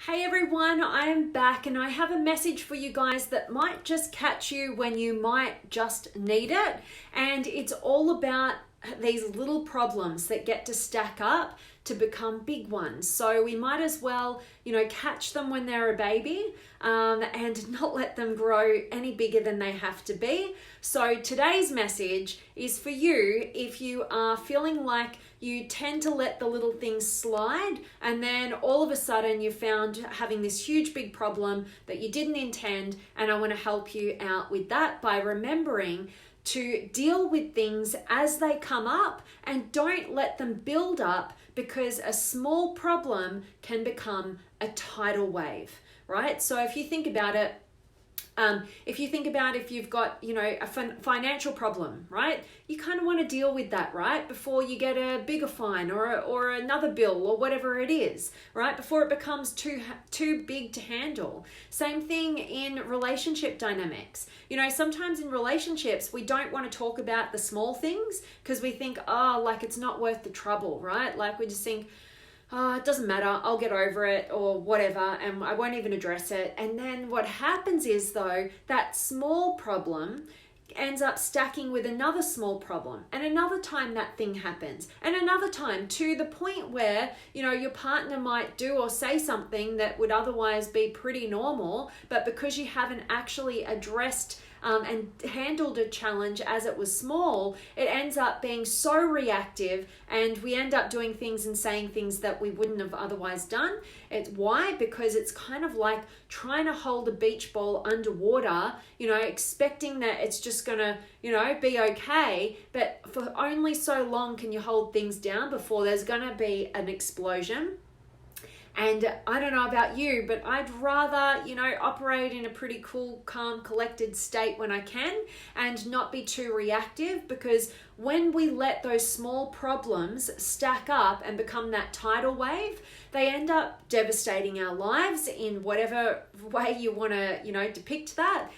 Hey everyone, I am back and I have a message for you guys that might just catch you when you might just need it. And it's all about these little problems that get to stack up to become big ones. So we might as well, catch them when they're a baby and not let them grow any bigger than they have to be. So today's message is for you if you are feeling like you tend to let the little things slide and then all of a sudden you found having this huge big problem that you didn't intend, and I want to help you out with that by remembering to deal with things as they come up and don't let them build up, because a small problem can become a tidal wave, right? So if you think about it, if you've got, a financial problem, right? You kind of want to deal with that, right? Before you get a bigger fine or another bill or whatever it is, right? Before it becomes too big to handle. Same thing in relationship dynamics. Sometimes in relationships, we don't want to talk about the small things because we think, it's not worth the trouble, right? Like we just think, it doesn't matter, I'll get over it or whatever, and I won't even address it. And then what happens is, though, that small problem ends up stacking with another small problem, and another time that thing happens, and another time, to the point where your partner might do or say something that would otherwise be pretty normal, but because you haven't actually addressed and handled a challenge as it was small, it ends up being so reactive, and we end up doing things and saying things that we wouldn't have otherwise done. It's why? Because it's kind of like trying to hold a beach ball underwater, expecting that it's just gonna, be okay, but for only so long can you hold things down before there's gonna be an explosion. And I don't know about you, but I'd rather, operate in a pretty cool, calm, collected state when I can and not be too reactive, because when we let those small problems stack up and become that tidal wave, they end up devastating our lives in whatever way you want to, depict that,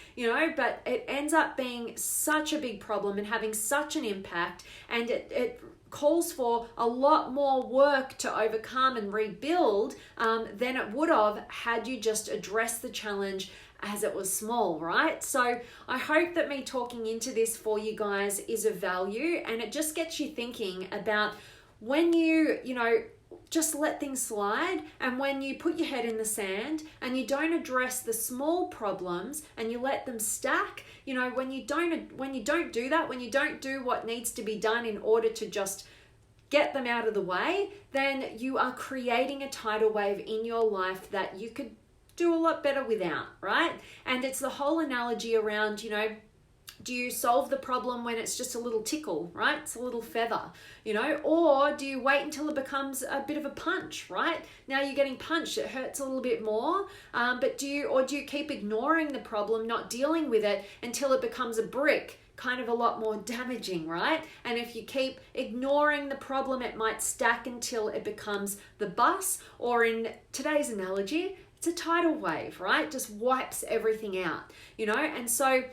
but it ends up being such a big problem and having such an impact, and it calls for a lot more work to overcome and rebuild than it would have had you just addressed the challenge as it was small, right? So I hope that me talking into this for you guys is of value, and it just gets you thinking about when you just let things slide, and when you put your head in the sand and you don't address the small problems and you let them stack, when you don't do that, when you don't do what needs to be done in order to just get them out of the way, then you are creating a tidal wave in your life that you could do a lot better without, right? And it's the whole analogy around, do you solve the problem when it's just a little tickle, right? It's a little feather, or do you wait until it becomes a bit of a punch, right? Now you're getting punched, it hurts a little bit more, but do you keep ignoring the problem, not dealing with it until it becomes a brick, kind of a lot more damaging, right? And if you keep ignoring the problem, it might stack until it becomes the bus, or in today's analogy, it's a tidal wave, right? Just wipes everything out, and so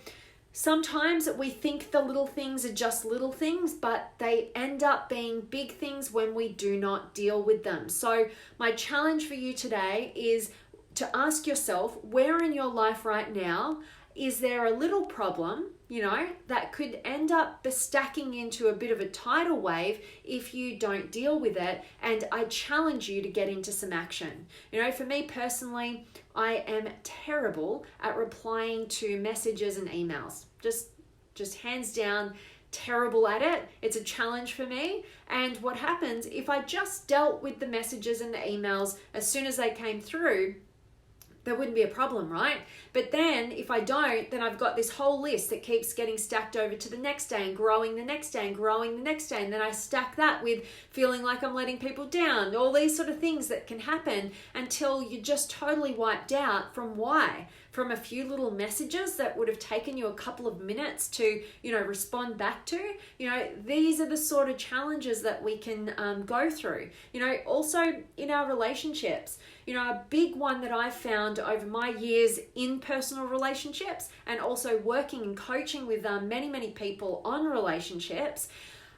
sometimes we think the little things are just little things, but they end up being big things when we do not deal with them. So my challenge for you today is to ask yourself, where in your life right now is there a little problem, that could end up stacking into a bit of a tidal wave if you don't deal with it? And I challenge you to get into some action. For me personally, I am terrible at replying to messages and emails. Just hands down, terrible at it. It's a challenge for me. And what happens if I just dealt with the messages and the emails as soon as they came through, there wouldn't be a problem, right? But then if I don't, then I've got this whole list that keeps getting stacked over to the next day and growing the next day and growing the next day. And then I stack that with feeling like I'm letting people down, all these sort of things that can happen until you're just totally wiped out from why? From a few little messages that would have taken you a couple of minutes to, respond back to. These are the sort of challenges that we can go through. Also in our relationships, a big one that I've found over my years in personal relationships and also working and coaching with many, many people on relationships,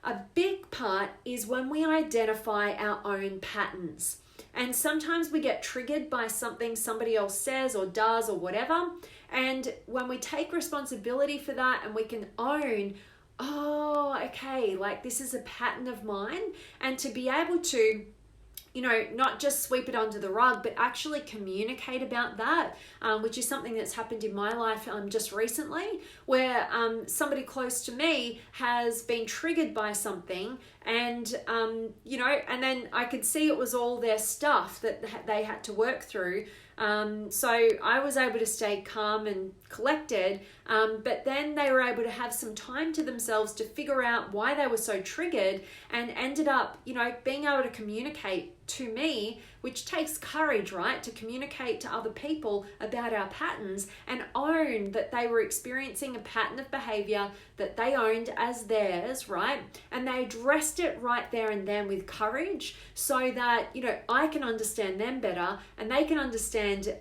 a big part is when we identify our own patterns. And sometimes we get triggered by something somebody else says or does or whatever. And when we take responsibility for that and we can own, oh, okay, like this is a pattern of mine, and to be able to, you know, not just sweep it under the rug, but actually communicate about that, which is something that's happened in my life just recently, where somebody close to me has been triggered by something, and you know, and then I could see it was all their stuff that they had to work through. So I was able to stay calm and collected, but then they were able to have some time to themselves to figure out why they were so triggered, and ended up, you know, being able to communicate to me, which takes courage, right? To communicate to other people about our patterns and own that they were experiencing a pattern of behavior that they owned as theirs, right? And they addressed it right there and then with courage, so that, you know, I can understand them better and they can understand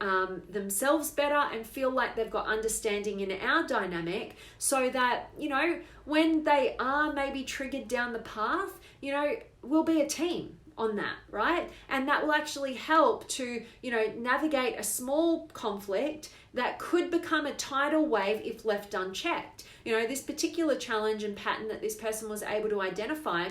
themselves better and feel like they've got understanding in our dynamic, so that, you know, when they are maybe triggered down the path, you know, we'll be a team on that, right? And that will actually help to, you know, navigate a small conflict that could become a tidal wave if left unchecked. You know, this particular challenge and pattern that this person was able to identify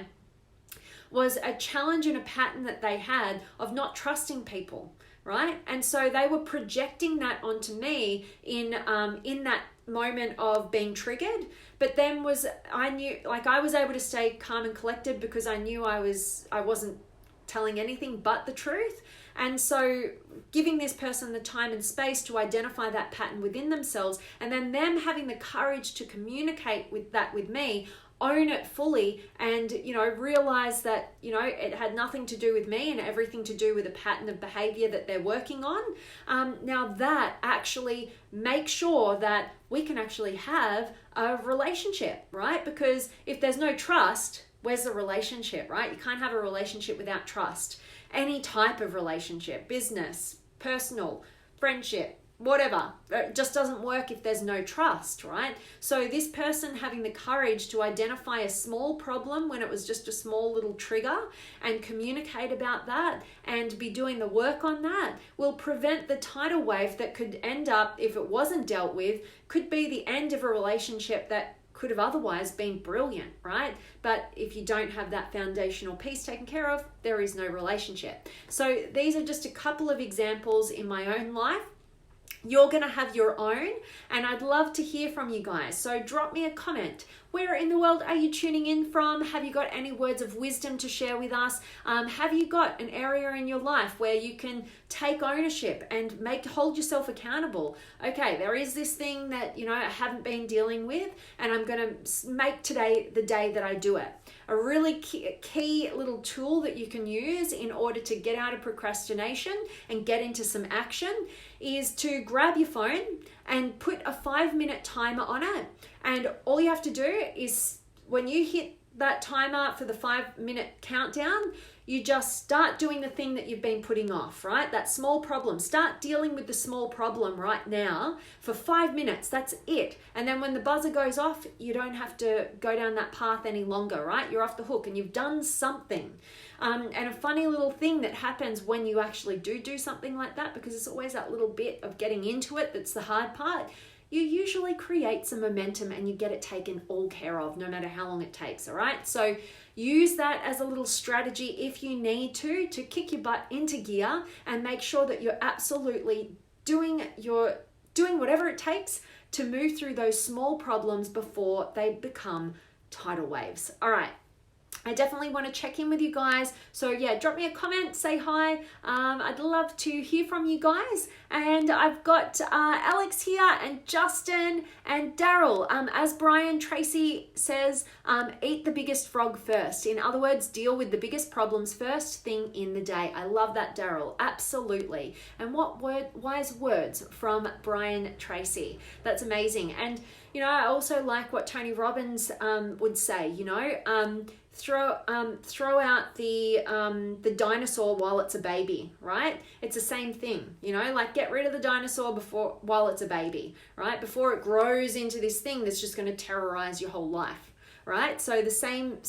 was a challenge and a pattern that they had of not trusting people, right? And so they were projecting that onto me in that moment of being triggered. But then I knew, like, I was able to stay calm and collected because I knew I wasn't telling anything but the truth. And so giving this person the time and space to identify that pattern within themselves, and then them having the courage to communicate with me, own it fully, and, you know, realize that, you know, it had nothing to do with me and everything to do with a pattern of behavior that they're working on. Now that actually makes sure that we can actually have a relationship, right? Because if there's no trust, where's the relationship, right? You can't have a relationship without trust. Any type of relationship, business, personal, friendship, whatever, it just doesn't work if there's no trust, right? So this person having the courage to identify a small problem when it was just a small little trigger and communicate about that and be doing the work on that will prevent the tidal wave that could end up, if it wasn't dealt with, could be the end of a relationship that could have otherwise been brilliant, right? But if you don't have that foundational piece taken care of, there is no relationship. So these are just a couple of examples in my own life. You're going to have your own, and I'd love to hear from you guys. So drop me a comment. Where in the world are you tuning in from? Have you got any words of wisdom to share with us? Have you got an area in your life where you can take ownership and hold yourself accountable? Okay, there is this thing that, you know, I haven't been dealing with, and I'm going to make today the day that I do it. A really key little tool that you can use in order to get out of procrastination and get into some action is to grab your phone and put a 5-minute timer on it. And all you have to do is, when you hit that timer for the 5-minute countdown, you just start doing the thing that you've been putting off, right? That small problem. Start dealing with the small problem right now for 5 minutes. That's it. And then when the buzzer goes off, you don't have to go down that path any longer, right? You're off the hook and you've done something. And a funny little thing that happens when you actually do something like that, because it's always that little bit of getting into it that's the hard part, you usually create some momentum and you get it taken all care of, no matter how long it takes, all right? So use that as a little strategy if you need to kick your butt into gear and make sure that you're absolutely doing whatever it takes to move through those small problems before they become tidal waves. All right. I definitely want to check in with you guys. So yeah, drop me a comment, say hi. I'd love to hear from you guys. And I've got Alex here and Justin and Daryl. As Brian Tracy says, eat the biggest frog first. In other words, deal with the biggest problems first thing in the day. I love that, Daryl. Absolutely. And what wise words from Brian Tracy. That's amazing. And you know, I also like what Tony Robbins would say, you know, throw out the dinosaur while it's a baby, right? It's the same thing, you know, like get rid of the dinosaur while it's a baby, right? Before it grows into this thing that's just going to terrorize your whole life. right? So the same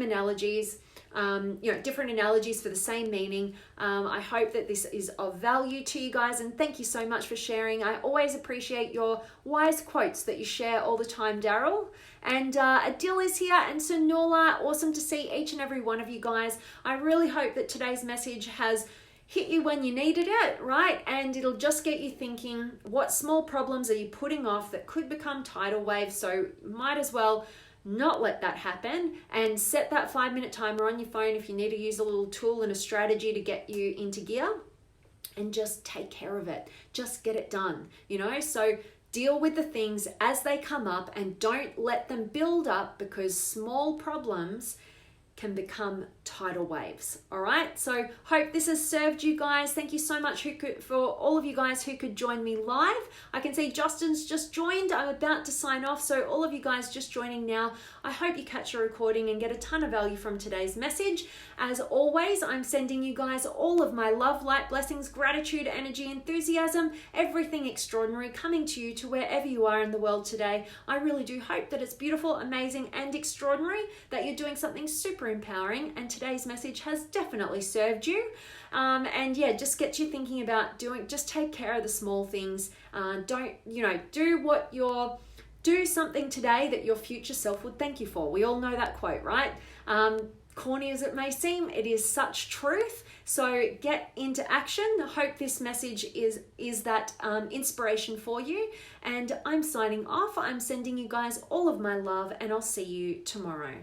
analogies, different analogies for the same meaning. I hope that this is of value to you guys, and thank you so much for sharing. I always appreciate your wise quotes that you share all the time, Daryl. And Adil is here, and Sunula, awesome to see each and every one of you guys. I really hope that today's message has hit you when you needed it, right? And it'll just get you thinking, what small problems are you putting off that could become tidal waves? So might as well not let that happen, and set that 5-minute timer on your phone if you need to use a little tool and a strategy to get you into gear, and just take care of it. Just get it done, So deal with the things as they come up and don't let them build up, because small problems can become tidal waves. All right, so hope this has served you guys. Thank you so much for all of you guys who could join me live. I can see Justin's just joined. I'm about to sign off, so all of you guys just joining now, I hope you catch a recording and get a ton of value from today's message. As always, I'm sending you guys all of my love, light, blessings, gratitude, energy, enthusiasm, everything extraordinary coming to you to wherever you are in the world today. I really do hope that it's beautiful, amazing, and extraordinary, that you're doing something super empowering, and today's message has definitely served you. And yeah, just get you thinking about just take care of the small things. Do something today that your future self would thank you for. We all know that quote, right? Corny as it may seem, it is such truth. So get into action. I hope this message is that inspiration for you. And I'm signing off. I'm sending you guys all of my love, and I'll see you tomorrow.